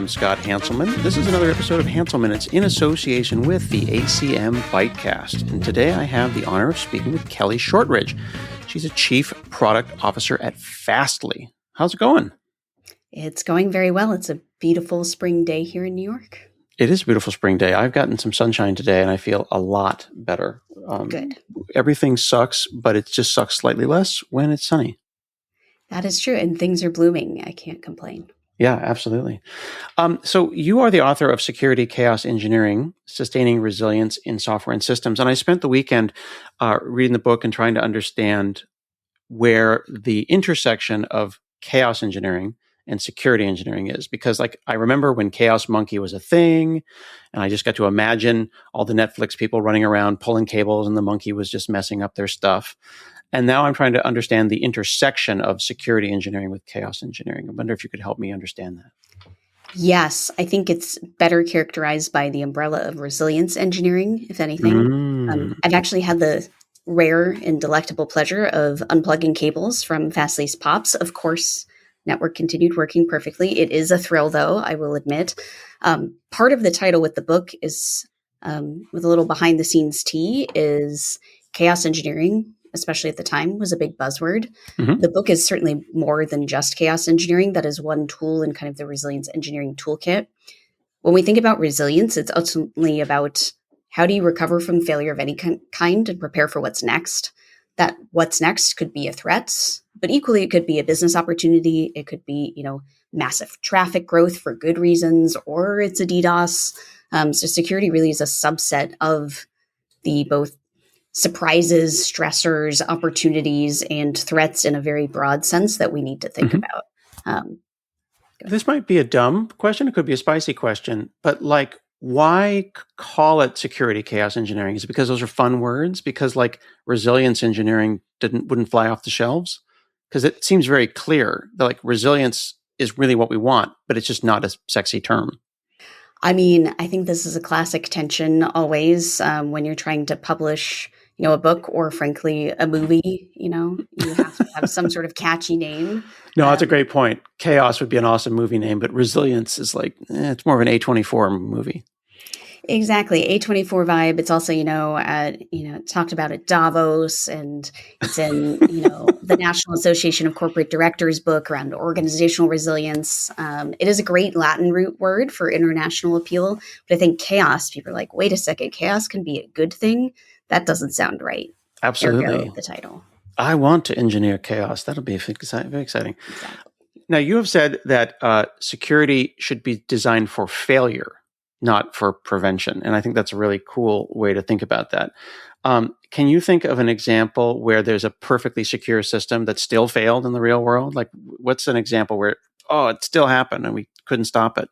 I'm Scott Hanselman. This is another episode of Hansel Minutes in association with the ACM ByteCast. And today I have the honor of speaking with Kelly Shortridge. She's a Chief Product Officer at Fastly. How's it going? It's going very well. It's a beautiful spring day here in New York. It is a beautiful spring day. I've gotten some sunshine today and I feel a lot better. Good. Everything sucks, but it just sucks slightly less when it's sunny. That is true. And things are blooming. I can't complain. Yeah, absolutely. So you are the author of Security Chaos Engineering, Sustaining Resilience in Software and Systems. And I spent the weekend reading the book and trying to understand where the intersection of chaos engineering and security engineering is. Because I remember when Chaos Monkey was a thing, and I just got to imagine all the Netflix people running around pulling cables and the monkey was just messing up their stuff. And now I'm trying to understand the intersection of security engineering with chaos engineering. I wonder if you could help me understand that. Yes, I think it's better characterized by the umbrella of resilience engineering, if anything. I've actually had the rare and delectable pleasure of unplugging cables from Fastly's POPs. Of course, network continued working perfectly. It is a thrill, though, I will admit. Part of the title with the book is, with a little behind-the-scenes tea, is chaos engineering, especially at the time, was a big buzzword. Mm-hmm. The book is certainly more than just chaos engineering. That is one tool in kind of the resilience engineering toolkit. When we think about resilience, it's ultimately about how do you recover from failure of any kind and prepare for what's next. That what's next could be a threat, but equally it could be a business opportunity. It could be, massive traffic growth for good reasons, or it's a DDoS. So security really is a subset of the both surprises, stressors, opportunities, and threats in a very broad sense that we need to think about. This might be a dumb question. It could be a spicy question, but why call it security chaos engineering? Is it because those are fun words? Because resilience engineering wouldn't fly off the shelves? Because it seems very clear that resilience is really what we want, but it's just not a sexy term. I mean, I think this is a classic tension always when you're trying to publish a book or frankly a movie, you have to have some sort of catchy name. No, that's a great point. Chaos would be an awesome movie name, but resilience is it's more of an A24 movie. Exactly. A24 vibe. It's also, talked about at Davos, and it's in, the National Association of Corporate Directors book around organizational resilience. It is a great Latin root word for international appeal, but I think chaos, people are like, wait a second, chaos can be a good thing? That doesn't sound right. Absolutely. Ergo, the title. I want to engineer chaos. That'll be very exciting. Exactly. Now, you have said that security should be designed for failure, not for prevention. And I think that's a really cool way to think about that. Can you think of an example where there's a perfectly secure system that still failed in the real world? What's an example where, it still happened and we couldn't stop it?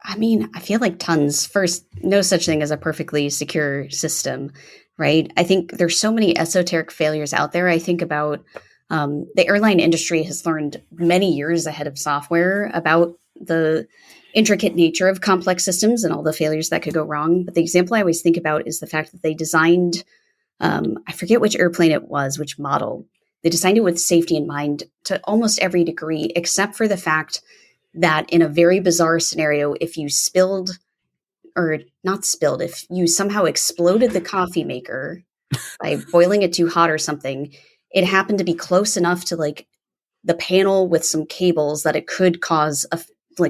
I mean, I feel like tons. First, no such thing as a perfectly secure system, right? I think there's so many esoteric failures out there. I think about the airline industry has learned many years ahead of software about the intricate nature of complex systems and all the failures that could go wrong. But the example I always think about is the fact that they designed, I forget which airplane it was, which model. They designed it with safety in mind to almost every degree, except for the fact that in a very bizarre scenario, if you if you somehow exploded the coffee maker by boiling it too hot or something, it happened to be close enough to the panel with some cables that it could cause a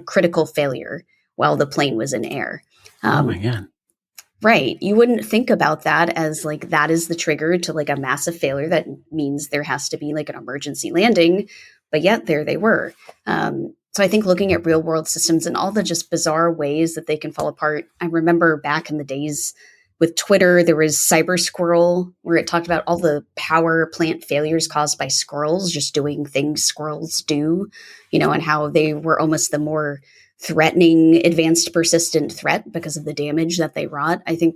critical failure while the plane was in air. Oh my God. Right. You wouldn't think about that as that is the trigger to a massive failure that means there has to be an emergency landing, but yet there they were. So I think looking at real world systems and all the just bizarre ways that they can fall apart. I remember back in the days with Twitter, there was Cyber Squirrel, where it talked about all the power plant failures caused by squirrels just doing things squirrels do, and how they were almost the more threatening, advanced, persistent threat because of the damage that they wrought. I think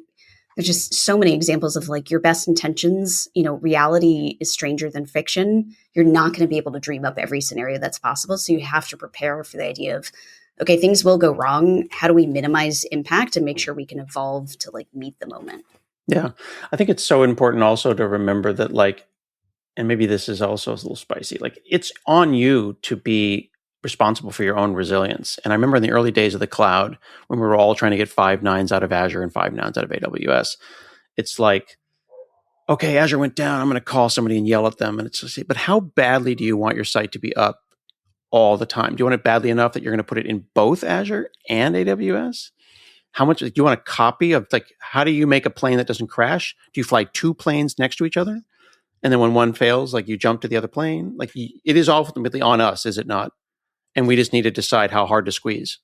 there's just so many examples of your best intentions. Reality is stranger than fiction. You're not going to be able to dream up every scenario that's possible. So you have to prepare for the idea of, okay, things will go wrong. How do we minimize impact and make sure we can evolve to meet the moment? Yeah. I think it's so important also to remember that and maybe this is also a little spicy, it's on you to be responsible for your own resilience. And I remember in the early days of the cloud, when we were all trying to get 5 nines out of Azure and 5 nines out of AWS, it's like, okay, Azure went down. I'm going to call somebody and yell at them. And it's just, but how badly do you want your site to be up all the time? Do you want it badly enough that you're going to put it in both Azure and AWS? How much do you want a copy of, like, how do you make a plane that doesn't crash? Do you fly two planes next to each other? And then when one fails, like, you jump to the other plane? Like, it is ultimately on us, is it not? And we just need to decide how hard to squeeze.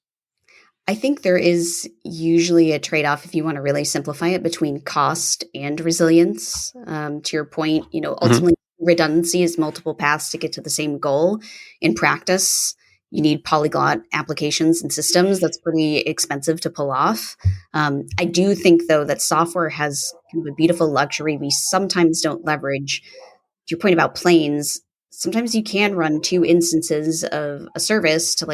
I think there is usually a trade-off, if you want to really simplify it, between cost and resilience. To your point, ultimately redundancy is multiple paths to get to the same goal. In practice, you need polyglot applications and systems. That's pretty expensive to pull off. I do think, though, that software has kind of a beautiful luxury we sometimes don't leverage. To your point about planes, sometimes you can run two instances of a service to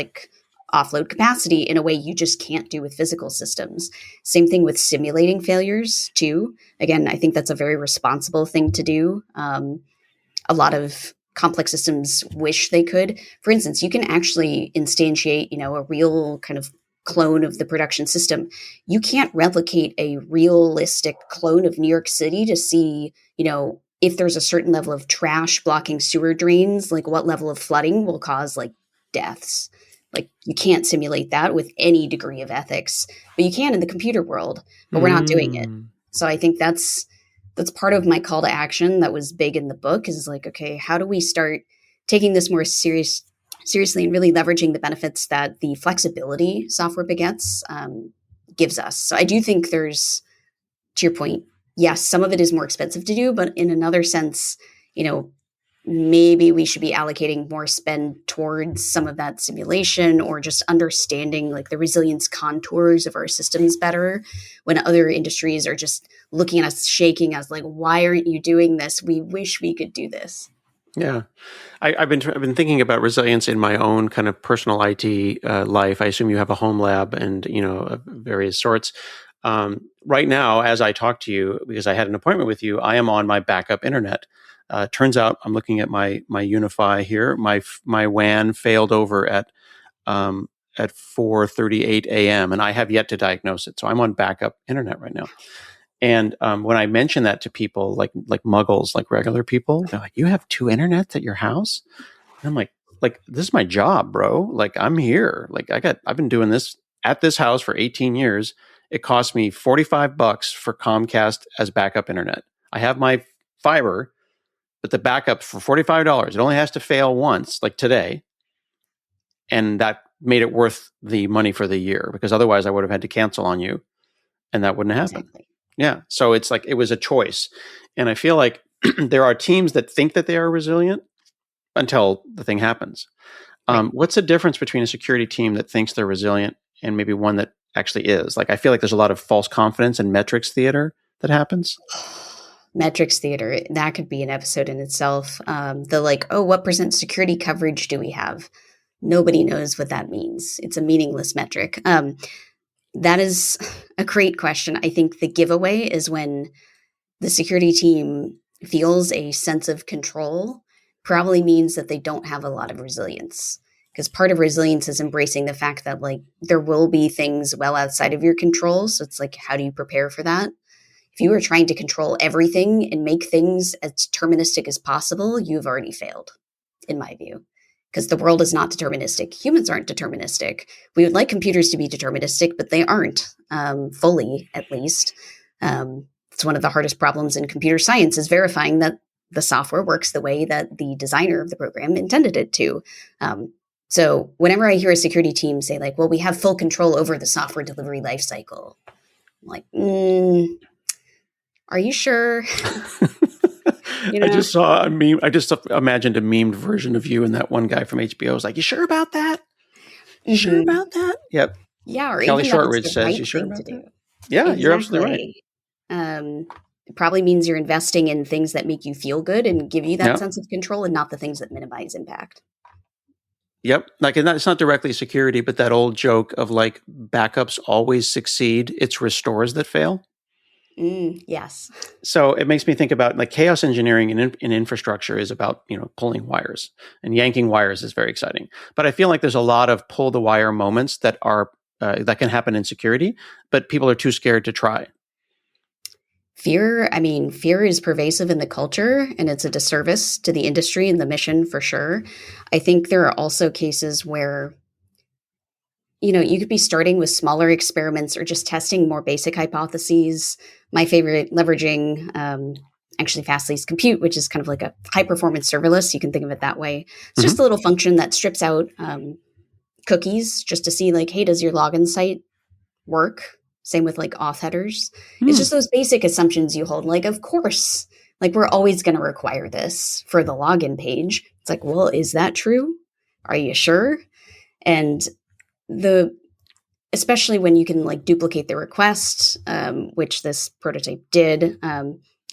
offload capacity in a way you just can't do with physical systems. Same thing with simulating failures too. Again, I think that's a very responsible thing to do. A lot of complex systems wish they could. For instance, you can actually instantiate, a real kind of clone of the production system. You can't replicate a realistic clone of New York City to see, if there's a certain level of trash blocking sewer drains, like what level of flooding will cause deaths. You can't simulate that with any degree of ethics, but you can in the computer world, but we're not doing it. So I think that's part of my call to action that was big in the book is okay, how do we start taking this more seriously and really leveraging the benefits that the flexibility software begets gives us. So I do think there's, to your point, yes, some of it is more expensive to do, but in another sense, maybe we should be allocating more spend towards some of that simulation or just understanding the resilience contours of our systems better when other industries are just looking at us shaking us why aren't you doing this? We wish we could do this. Yeah. I've been thinking about resilience in my own kind of personal IT life. I assume you have a home lab and, various sorts. Right now, as I talk to you, because I had an appointment with you, I am on my backup internet. Turns out I'm looking at my Unify here. My WAN failed over at 4:38 a.m. and I have yet to diagnose it. So I'm on backup internet right now. And when I mention that to people, like muggles, like regular people, they're like, "You have two internets at your house?" And I'm like, this is my job, bro. I'm here. I've been doing this at this house for 18 years. It cost me $45 for Comcast as backup internet. I have my fiber, but the backup for $45. It only has to fail once, like today. And that made it worth the money for the year, because otherwise I would have had to cancel on you and that wouldn't happen. Exactly. Yeah. So it's it was a choice. And I feel like there are teams that think that they are resilient until the thing happens. Right. What's the difference between a security team that thinks they're resilient and maybe one that actually is? I feel like there's a lot of false confidence and metrics theater that happens. Metrics theater, that could be an episode in itself. What percent security coverage do we have? Nobody knows what that means. It's a meaningless metric. That is a great question. I think the giveaway is when the security team feels a sense of control, probably means that they don't have a lot of resilience. Because part of resilience is embracing the fact that there will be things well outside of your control. So it's how do you prepare for that? If you are trying to control everything and make things as deterministic as possible, you've already failed, in my view. Because the world is not deterministic. Humans aren't deterministic. We would like computers to be deterministic, but they aren't, fully at least. It's one of the hardest problems in computer science is verifying that the software works the way that the designer of the program intended it to. So whenever I hear a security team say we have full control over the software delivery lifecycle, I'm are you sure? I just saw a meme. I just imagined a memed version of you and that one guy from HBO. I was like, "You sure about that? You sure about that?" Yep. Yeah. Or Kelly even Shortridge says, right, "You sure about that?" Yeah, exactly. You're absolutely right. It probably means you're investing in things that make you feel good and give you that sense of control, and not the things that minimize impact. Yep. It's not directly security, but that old joke of backups always succeed. It's restores that fail. Yes. So it makes me think about like chaos engineering in infrastructure is about, pulling wires, and yanking wires is very exciting. But I feel like there's a lot of pull the wire moments that can happen in security, but people are too scared to try. Fear is pervasive in the culture and it's a disservice to the industry and the mission for sure. I think there are also cases where, you could be starting with smaller experiments or just testing more basic hypotheses. My favorite, leveraging actually Fastly's compute, which is kind of like a high performance serverless. You can think of it that way. It's Mm-hmm. just a little function that strips out cookies just to see, like, hey, does your login site work? Same with like auth headers. It's Hmm. just those basic assumptions you hold. Like, of course, like we're always going to require this for the login page. It's like, well, is that true? Are you sure? And the especially when you can like duplicate the request, which this prototype did.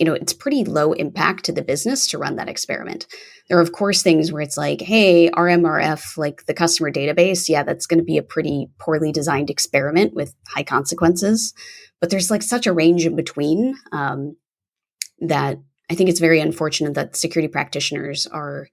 It's pretty low impact to the business to run that experiment. There are, of course, things where it's like, hey, RMRF, like the customer database, yeah, that's going to be a pretty poorly designed experiment with high consequences. But there's like such a range in between that I think it's very unfortunate that security practitioners are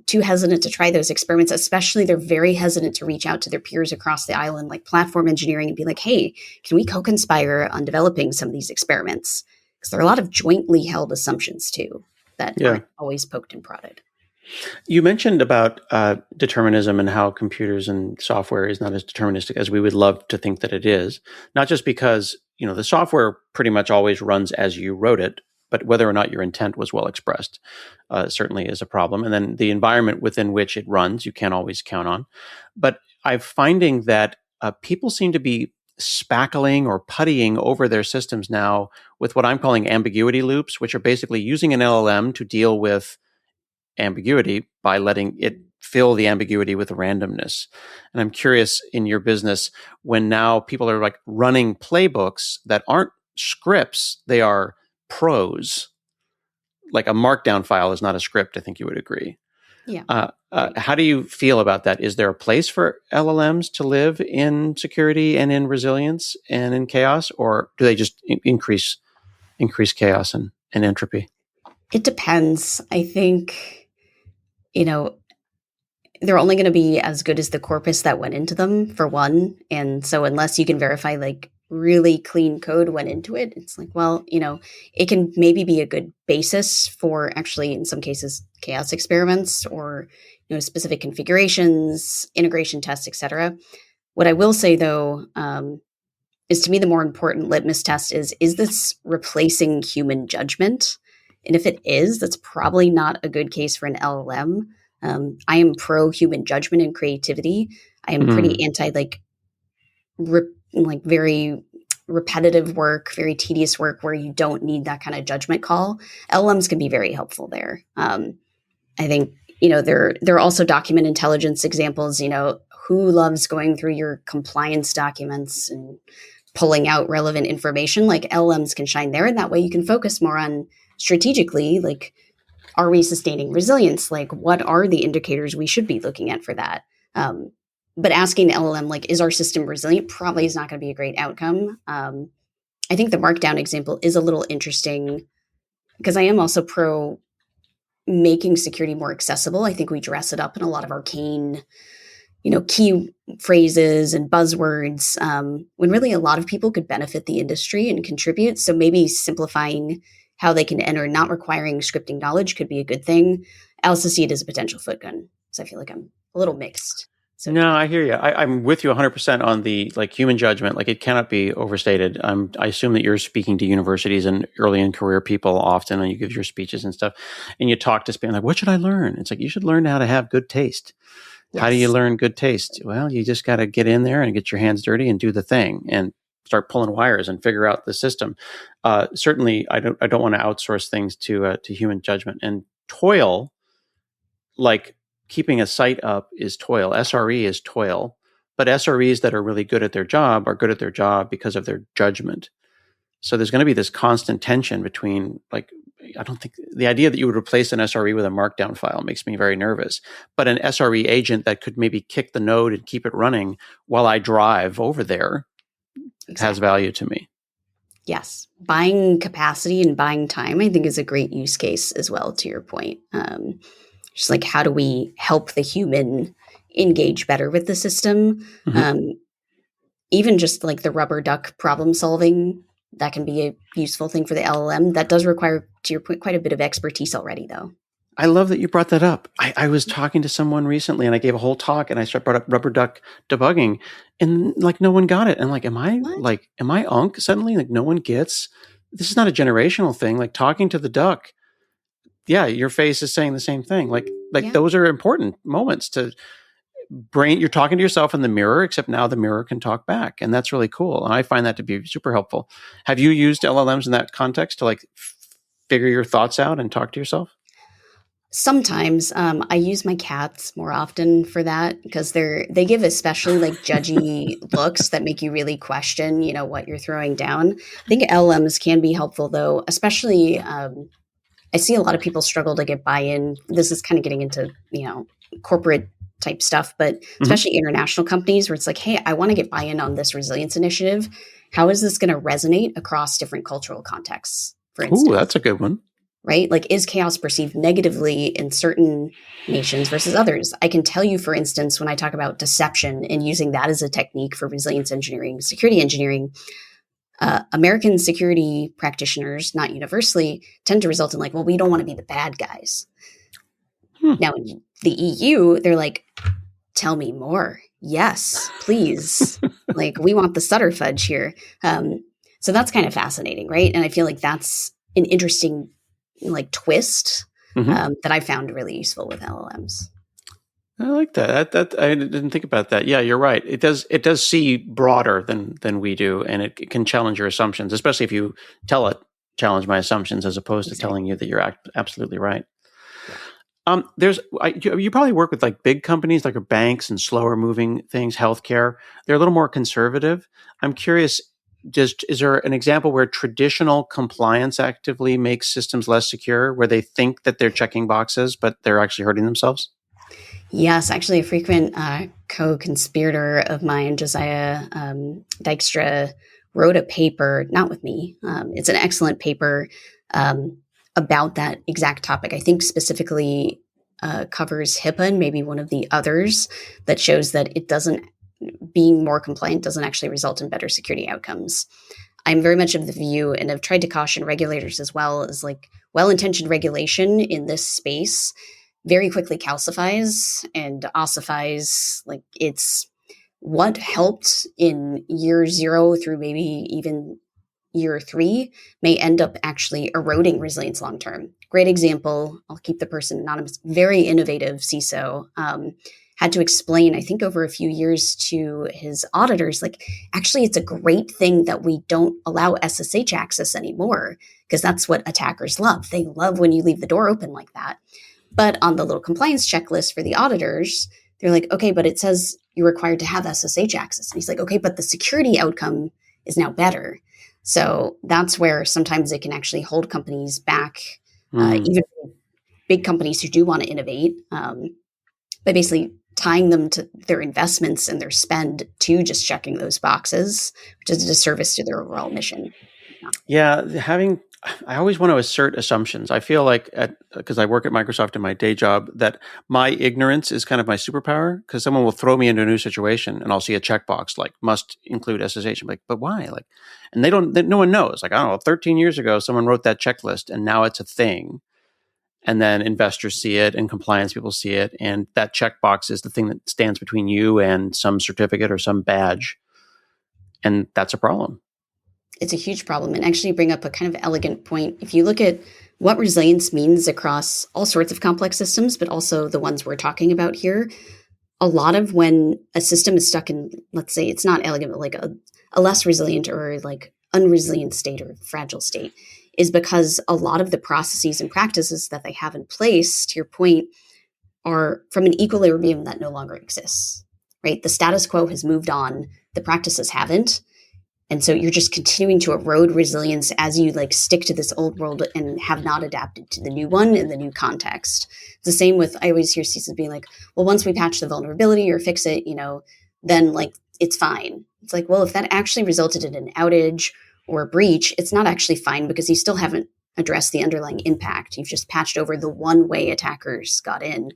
too hesitant to try those experiments, especially they're very hesitant to reach out to their peers across the island, like platform engineering, and be like, hey, can we co-conspire on developing some of these experiments? Because there are a lot of jointly held assumptions too that Yeah. aren't always poked and prodded. You mentioned about determinism and how computers and software is not as deterministic as we would love to think that it is. Not just because, the software pretty much always runs as you wrote it, but whether or not your intent was well expressed certainly is a problem. And then the environment within which it runs, you can't always count on. But I'm finding that people seem to be spackling or puttying over their systems now with what I'm calling ambiguity loops, which are basically using an LLM to deal with ambiguity by letting it fill the ambiguity with randomness. And I'm curious, in your business, when now people are like running playbooks that aren't scripts, they are prose. Like a markdown file is not a script, I think you would agree. Yeah. How do you feel about that? Is there a place for LLMs to live in security and in resilience and in chaos, or do they just increase chaos and entropy? It depends. I think, you know, they're only going to be as good as the corpus that went into them, for one. And so unless you can verify like really clean code went into it, it's like, well, it can maybe be a good basis for actually, in some cases, chaos experiments or specific configurations, integration tests, etc. What I will say though, is, to me, the more important litmus test is this replacing human judgment? And if it is, that's probably not a good case for an LLM. I am pro human judgment and creativity. I am pretty anti like very repetitive work, very tedious work where you don't need that kind of judgment call. LLMs can be very helpful there. I think there are also document intelligence examples. Who loves going through your compliance documents and pulling out relevant information? Like, LLMs can shine there, and that way you can focus more on strategically, like, are we sustaining resilience? Like, what are the indicators we should be looking at for that? But asking the LLM, like, is our system resilient? Probably is not going to be a great outcome. I think the markdown example is a little interesting because I am also pro making security more accessible. I think we dress it up in a lot of arcane, key phrases and buzzwords, when really a lot of people could benefit the industry and contribute. So maybe simplifying how they can enter, not requiring scripting knowledge, could be a good thing. I also see it as a potential foot gun. So I feel like I'm a little mixed. So No, I hear you. I'm with you 100% on the like human judgment. Like it cannot be overstated. I assume that you're speaking to universities and early in career people often, and you give your speeches and stuff, and you talk to Spain like, what should I learn? It's like you should learn how to have good taste. How do you yes. learn good taste? Well, you just got to get in there and get your hands dirty and do the thing and start pulling wires and figure out the system. Certainly, I don't want to outsource things to human judgment and toil. Like keeping a site up is toil. SRE is toil, but SREs that are really good at their job are good at their job because of their judgment. So there's going to be this constant tension between like, I don't think the idea that you would replace an SRE with a markdown file makes me very nervous, but an SRE agent that could maybe kick the node and keep it running while I drive over there has Exactly. value to me. Yes. Buying capacity and buying time, I think, is a great use case as well, to your point. Just like, how do we help the human engage better with the system? Mhm. Um, Even just like the rubber duck problem solving, that can be a useful thing for the LLM. That does require, to your point, quite a bit of expertise already, though. I love that you brought that up. I was talking to someone recently and I gave a whole talk and brought up rubber duck debugging and like no one got it. And like, What? am I unk suddenly? Like no one gets, this is not a generational thing. Like talking to the duck. Yeah. Your face is saying the same thing. Like Yeah. those are important moments to you're talking to yourself in the mirror, except now the mirror can talk back. And that's really cool. And I find that to be super helpful. Have you used LLMs in that context to like figure your thoughts out and talk to yourself? Sometimes I use my cats more often for that because they give especially like judgy looks that make you really question, what you're throwing down. I think LMs can be helpful though, especially I see a lot of people struggle to get buy-in. This is kind of getting into, corporate type stuff, but Mm-hmm. especially international companies where it's like, hey, I want to get buy-in on this resilience initiative. How is this going to resonate across different cultural contexts, for Ooh, instance? that's a good one. Right? Like, is chaos perceived negatively in certain nations versus others? I can tell you, for instance, when I talk about deception and using that as a technique for resilience engineering, security engineering, American security practitioners, not universally, tend to result in like, well, we don't want to be the bad guys. Hmm. Now, in the EU, they're like, tell me more. Yes, please. Like, we want the Sutter fudge here. So that's kind of fascinating, right? And I feel like that's an interesting like twist Mm-hmm. that I found really useful with LLMs. I like that. That I didn't think about that. Yeah, you're right. It does see broader than we do, and it can challenge your assumptions, especially if you tell it challenge my assumptions as opposed to telling you Exactly. that you're absolutely right. Yeah. You probably work with like big companies like banks and slower moving things, healthcare. They're a little more conservative. I'm curious, just is there an example where traditional compliance actively makes systems less secure, where they think that they're checking boxes, but they're actually hurting themselves? Yes, actually, a frequent co-conspirator of mine, Josiah Dykstra, wrote a paper, not with me. It's an excellent paper um, about that exact topic. I think specifically covers HIPAA and maybe one of the others that shows that it doesn't, being more compliant doesn't actually result in better security outcomes. I'm very much of the view, and I've tried to caution regulators as well, as like well-intentioned regulation in this space very quickly calcifies and ossifies. Like, it's what helped in year zero through maybe even year three may end up actually eroding resilience long term. Great example. I'll keep the person anonymous. Very innovative CISO. Had to explain, I think, over a few years to his auditors, like, actually, it's a great thing that we don't allow SSH access anymore because that's what attackers love. They love when you leave the door open like that. But on the little compliance checklist for the auditors, they're like, okay, but it says you're required to have SSH access. And he's like, okay, but the security outcome is now better. So that's where sometimes it can actually hold companies back, Mm. even big companies who do want to innovate, by basically tying them to their investments and their spend to just checking those boxes, which is a disservice to their overall mission. Yeah, I always want to assert assumptions. I feel like because I work at Microsoft in my day job that my ignorance is kind of my superpower because someone will throw me into a new situation and I'll see a checkbox like must include SSH. I'm like, but why? Like, and no one knows. Like, I don't know, 13 years ago, someone wrote that checklist and now it's a thing. And then investors see it and compliance people see it. And that checkbox is the thing that stands between you and some certificate or some badge. And that's a problem. It's a huge problem, and actually bring up a kind of elegant point. If you look at what resilience means across all sorts of complex systems, but also the ones we're talking about here, a lot of when a system is stuck in, let's say it's not elegant, but like a less resilient or like unresilient state or fragile state, is because a lot of the processes and practices that they have in place, to your point, are from an equilibrium that no longer exists, right? The status quo has moved on, the practices haven't. And so you're just continuing to erode resilience as you like stick to this old world and have not adapted to the new one in the new context. It's the same with, I always hear CISOs being like, well, once we patch the vulnerability or fix it, then like it's fine. It's like, well, if that actually resulted in an outage or a breach, it's not actually fine because you still haven't addressed the underlying impact. You've just patched over the one way attackers got in.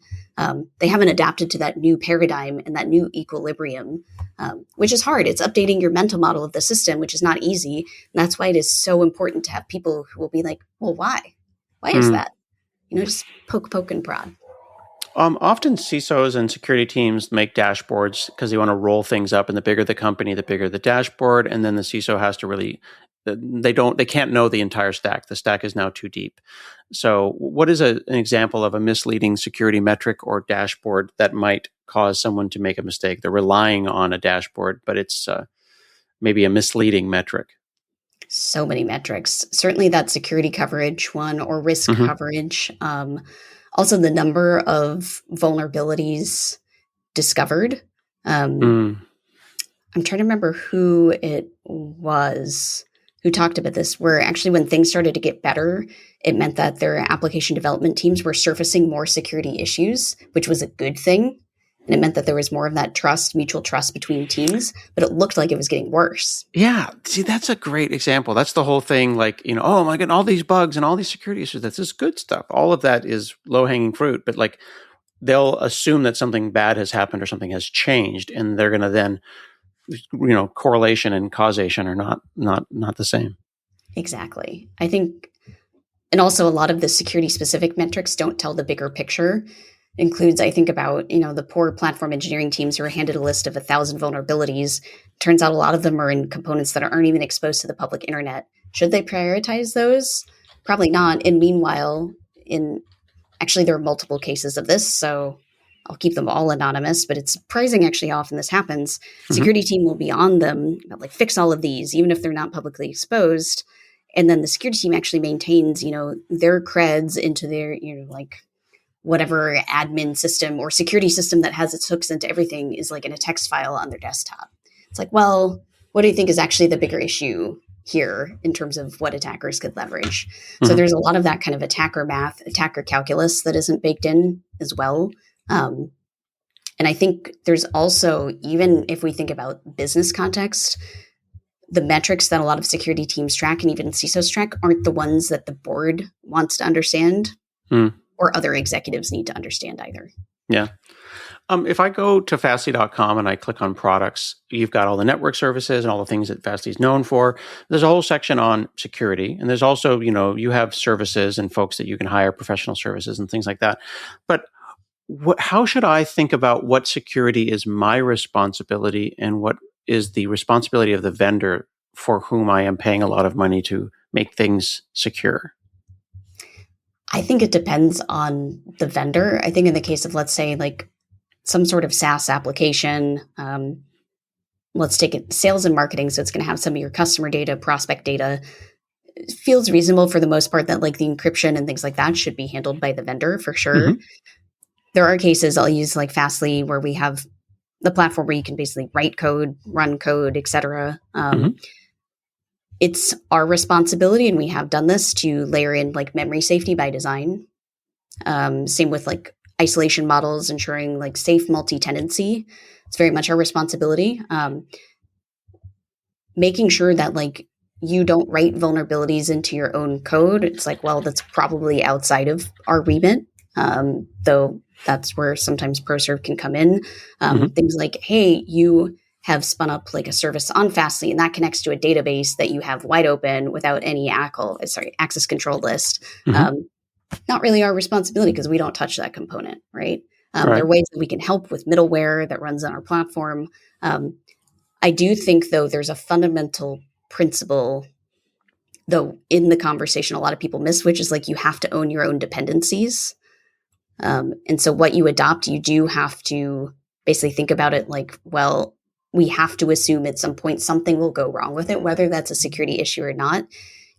They haven't adapted to that new paradigm and that new equilibrium, which is hard. It's updating your mental model of the system, which is not easy. And that's why it is so important to have people who will be like, well, why? Why is that? Just poke and prod. Often CISOs and security teams make dashboards because they want to roll things up, and the bigger the company, the bigger the dashboard, and then the CISO has to really they can't know the entire stack. The stack is now too deep. So what is an example of a misleading security metric or dashboard that might cause someone to make a mistake? They're relying on a dashboard, but it's maybe a misleading metric. So many metrics. Certainly that security coverage one, or risk coverage. Also the number of vulnerabilities discovered. I'm trying to remember who it was who talked about this, where actually when things started to get better, it meant that their application development teams were surfacing more security issues, which was a good thing. And it meant that there was more of that trust, mutual trust between teams, but it looked like it was getting worse. Yeah. See, that's a great example. That's the whole thing. Like, oh my God, all these bugs and all these security issues, that's just good stuff. All of that is low-hanging fruit, but like they'll assume that something bad has happened or something has changed, and they're going to then, correlation and causation are not the same. Exactly. I think, and also a lot of the security specific metrics don't tell the bigger picture. It includes, I think about, the poor platform engineering teams who are handed a list of 1,000 vulnerabilities. Turns out a lot of them are in components that aren't even exposed to the public internet. Should they prioritize those? Probably not. And meanwhile, actually there are multiple cases of this, so I'll keep them all anonymous, but it's surprising actually how often this happens. Security team will be on them, like fix all of these, even if they're not publicly exposed. And then the security team actually maintains, their creds into their, like whatever admin system or security system that has its hooks into everything is like in a text file on their desktop. It's like, well, what do you think is actually the bigger issue here in terms of what attackers could leverage? So there's a lot of that kind of attacker math, attacker calculus that isn't baked in as well. And I think there's also, even if we think about business context, the metrics that a lot of security teams track and even CISOs track aren't the ones that the board wants to understand or other executives need to understand either. Yeah. If I go to Fastly.com and I click on products, you've got all the network services and all the things that Fastly is known for. There's a whole section on security. And there's also, you have services and folks that you can hire, professional services and things like that. But how should I think about what security is my responsibility and what is the responsibility of the vendor for whom I am paying a lot of money to make things secure? I think it depends on the vendor. I think in the case of, let's say, like some sort of SaaS application, let's take it sales and marketing. So it's going to have some of your customer data, prospect data. It feels reasonable for the most part that like the encryption and things like that should be handled by the vendor for sure. There are cases I'll use like Fastly where we have the platform where you can basically write code, run code, etc. It's our responsibility, and we have done this, to layer in like memory safety by design. Same with like isolation models, ensuring like safe multi-tenancy. It's very much our responsibility. Making sure that like you don't write vulnerabilities into your own code. It's like, well, that's probably outside of our remit. Though that's where sometimes ProServe can come in. Things like, hey, you have spun up like a service on Fastly, and that connects to a database that you have wide open without any access control list. Not really our responsibility because we don't touch that component, right? There are ways that we can help with middleware that runs on our platform. I do think, though, there's a fundamental principle, though, in the conversation a lot of people miss, which is like you have to own your own dependencies. And so what you adopt, you do have to basically think about it like, well, we have to assume at some point something will go wrong with it, whether that's a security issue or not.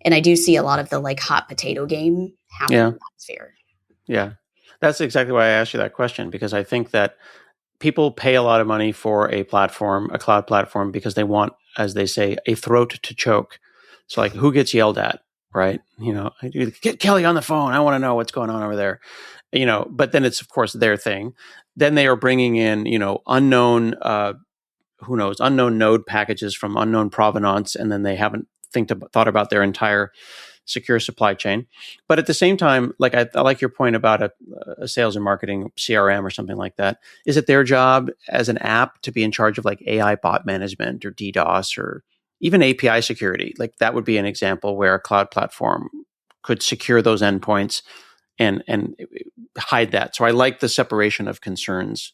And I do see a lot of the like hot potato game happening in that sphere. Yeah. That's exactly why I asked you that question, because I think that people pay a lot of money for a platform, a cloud platform, because they want, as they say, a throat to choke. So like, who gets yelled at, right? Get Kelly on the phone. I want to know what's going on over there. But then it's, of course, their thing. Then they are bringing in, unknown, unknown node packages from unknown provenance, and then they haven't thought about their entire secure supply chain. But at the same time, like I like your point about a sales and marketing CRM or something like that. Is it their job as an app to be in charge of like AI bot management or DDoS or even API security? Like that would be an example where a cloud platform could secure those endpoints and hide that. So I like the separation of concerns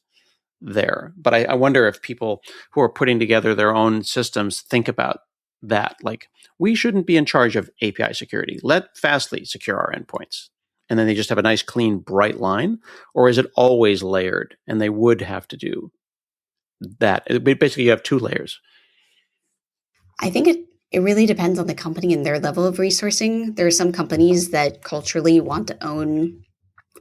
there. But I wonder if people who are putting together their own systems think about that. Like, we shouldn't be in charge of API security. Let Fastly secure our endpoints. And then they just have a nice, clean, bright line. Or is it always layered? And they would have to do that. Basically, you have two layers. I think it really depends on the company and their level of resourcing. There are some companies that culturally want to own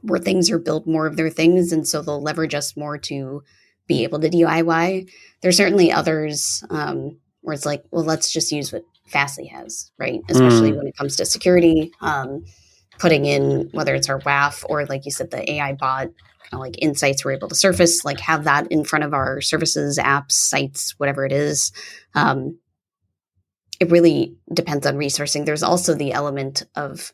where things are built more of their things, and so they'll leverage us more to be able to DIY. There's certainly others where it's like, well, let's just use what Fastly has, right? Especially when it comes to security, putting in whether it's our WAF or, like you said, the AI bot, kind of like insights we're able to surface, like have that in front of our services, apps, sites, whatever it is. It really depends on resourcing. There's also the element of,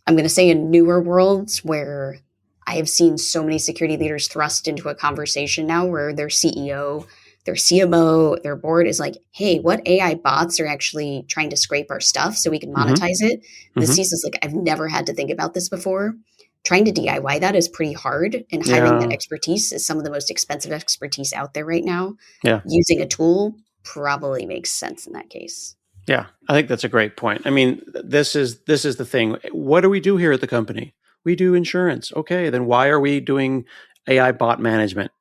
I'm going to say, in newer worlds where I have seen so many security leaders thrust into a conversation now where their CEO, their CMO, their board is like, hey, what AI bots are actually trying to scrape our stuff so we can monetize it? The CISO is like, I've never had to think about this before. Trying to DIY that is pretty hard, and hiring that expertise is some of the most expensive expertise out there right now. Yeah. Using a tool probably makes sense in that case. Yeah, I think that's a great point. I mean, this is the thing. What do we do here at the company? We do insurance. Okay, then why are we doing AI bot management?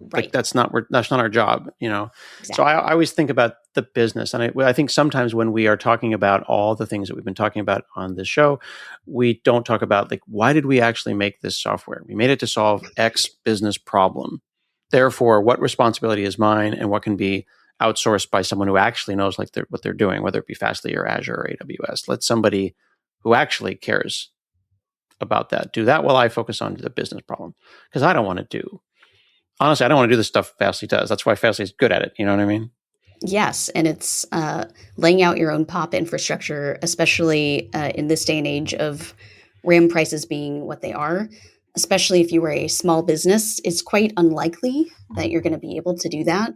Right. Like that's not our job, Exactly. So I always think about the business, and I think sometimes when we are talking about all the things that we've been talking about on this show, we don't talk about like, why did we actually make this software? We made it to solve X business problem. Therefore, what responsibility is mine, and what can be outsourced by someone who actually knows like what they're doing, whether it be Fastly or Azure or AWS. Let somebody who actually cares about that do that while I focus on the business problem, because I don't want to do. Honestly, I don't want to do the stuff Fastly does. That's why Fastly is good at it. You know what I mean? Yes, and it's laying out your own POP infrastructure, especially in this day and age of RAM prices being what they are. Especially if you were a small business, it's quite unlikely that you're going to be able to do that.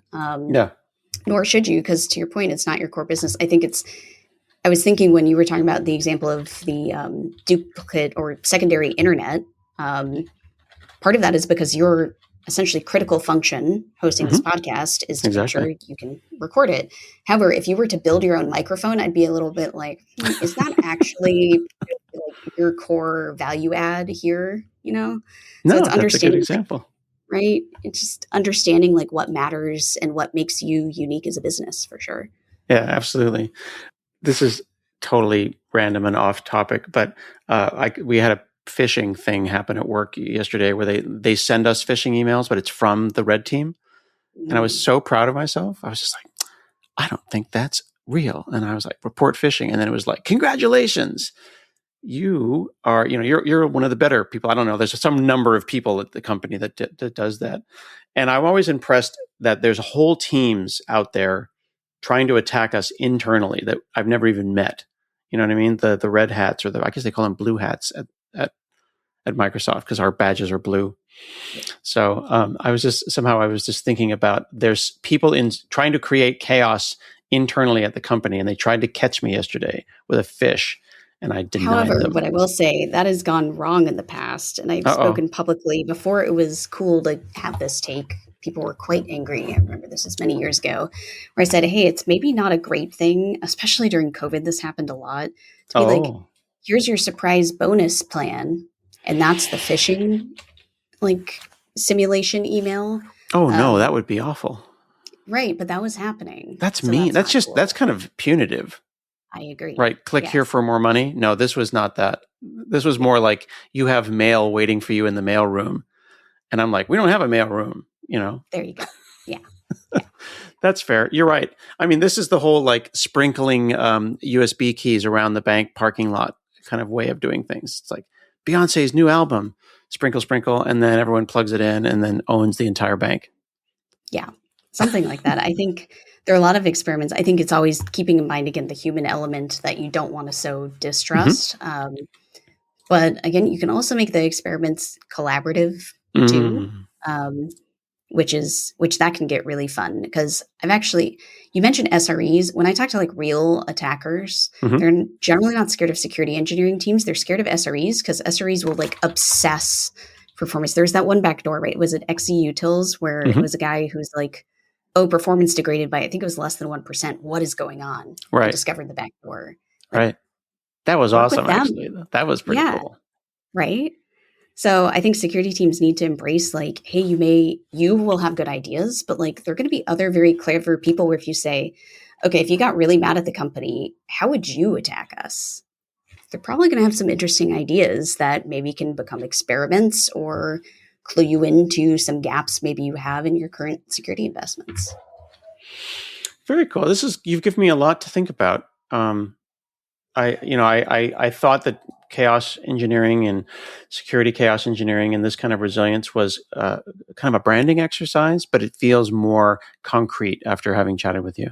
Nor should you, because to your point, it's not your core business. I was thinking when you were talking about the example of the duplicate or secondary internet, part of that is because your essentially critical function hosting this podcast is to make sure you can record it. However, if you were to build your own microphone, I'd be a little bit like, is that actually like your core value add here? No, so it's that's a good example. Right? It's just understanding like what matters and what makes you unique as a business, for sure. Yeah, absolutely. This is totally random and off topic, but we had a phishing thing happen at work yesterday where they send us phishing emails, but it's from the red team. And I was so proud of myself. I was just like, I don't think that's real. And I was like, report phishing. And then it was like, congratulations. You are, you're one of the better people. I don't know. There's some number of people at the company that does that. And I'm always impressed that there's whole teams out there trying to attack us internally that I've never even met. You know what I mean? The red hats, or I guess they call them blue hats at Microsoft, because our badges are blue. So I was just thinking about, there's people in trying to create chaos internally at the company, and they tried to catch me yesterday with a fish. And I denied However, them. what I will say, that has gone wrong in the past. And I've spoken publicly. Before it was cool to have this take, people were quite angry. I remember this was many years ago, where I said, hey, it's maybe not a great thing, especially during COVID. This happened a lot. To be like, here's your surprise bonus plan. And that's the phishing like simulation email. Oh, no, that would be awful. Right. But that was happening. That's mean. That's kind of punitive. I agree. Right. Click here for more money. No, this was not that. This was more like, you have mail waiting for you in the mail room. And I'm like, we don't have a mail room, There you go. Yeah. That's fair. You're right. I mean, this is the whole like sprinkling USB keys around the bank parking lot kind of way of doing things. It's like Beyonce's new album, sprinkle, sprinkle, and then everyone plugs it in and then owns the entire bank. Yeah. Something like that. I think there are a lot of experiments. I think it's always keeping in mind, again, the human element that you don't want to sow Mm-hmm. distrust. But again, you can also make the experiments collaborative too. Mm. Which that can get really fun because you mentioned SREs. When I talk to like real attackers, Mm-hmm. they're generally not scared of security engineering teams. They're scared of SREs because SREs will like obsess performance. There's that one backdoor, right? Was it XE where it Mm-hmm. was a guy who's like, oh, performance degraded by, I think it was less than 1%. What is going on? And Right. discovered the backdoor. Like, Right. That was work with awesome, them. actually. That was pretty Yeah. cool. Right. So I think security teams need to embrace like, hey, you will have good ideas, but like there are going to be other very clever people where if you say, okay, if you got really mad at the company, how would you attack us? They're probably going to have some interesting ideas that maybe can become experiments or clue you into some gaps maybe you have in your current security investments. Very cool. You've given me a lot to think about. I thought that chaos engineering and security chaos engineering and this kind of resilience was kind of a branding exercise, but it feels more concrete after having chatted with you.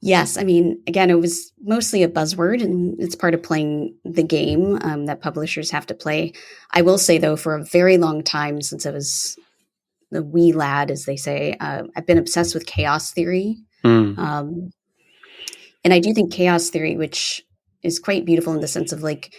Yes, I mean, again, it was mostly a buzzword, and it's part of playing the game that publishers have to play. I will say, though, for a very long time, since I was the wee lad, as they say, I've been obsessed with chaos theory. Mm. Um, and I do think chaos theory, which is quite beautiful in the sense of like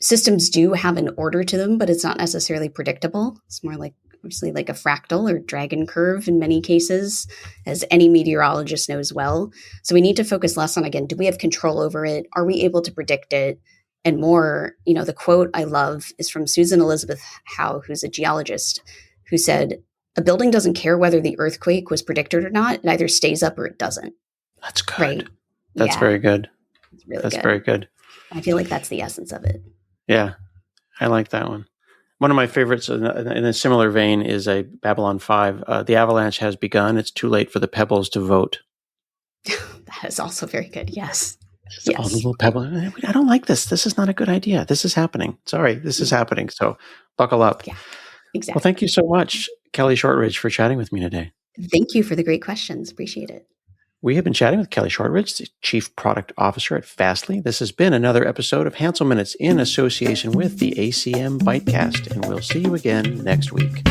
systems do have an order to them, but it's not necessarily predictable. It's more like obviously like a fractal or dragon curve in many cases, as any meteorologist knows well. So we need to focus less on, again, do we have control over it? Are we able to predict it? And more, the quote I love is from Susan Elizabeth Howe, who's a geologist, who said, a building doesn't care whether the earthquake was predicted or not. It either stays up or it doesn't. That's good. Right. That's very good. It's really That's good. very good. I feel like that's the essence of it. Yeah, I like that one. One of my favorites in a similar vein is a Babylon 5. The avalanche has begun. It's too late for the pebbles to vote. That is also very good. Yes. All the little pebbles. I don't like this. This is not a good idea. This is happening. Sorry, this is happening. So buckle up. Yeah, exactly. Well, thank you so much, Kelly Shortridge, for chatting with me today. Thank you for the great questions. Appreciate it. We have been chatting with Kelly Shortridge, the Chief Product Officer at Fastly. This has been another episode of Hansel Minutes in association with the ACM ByteCast, and we'll see you again next week.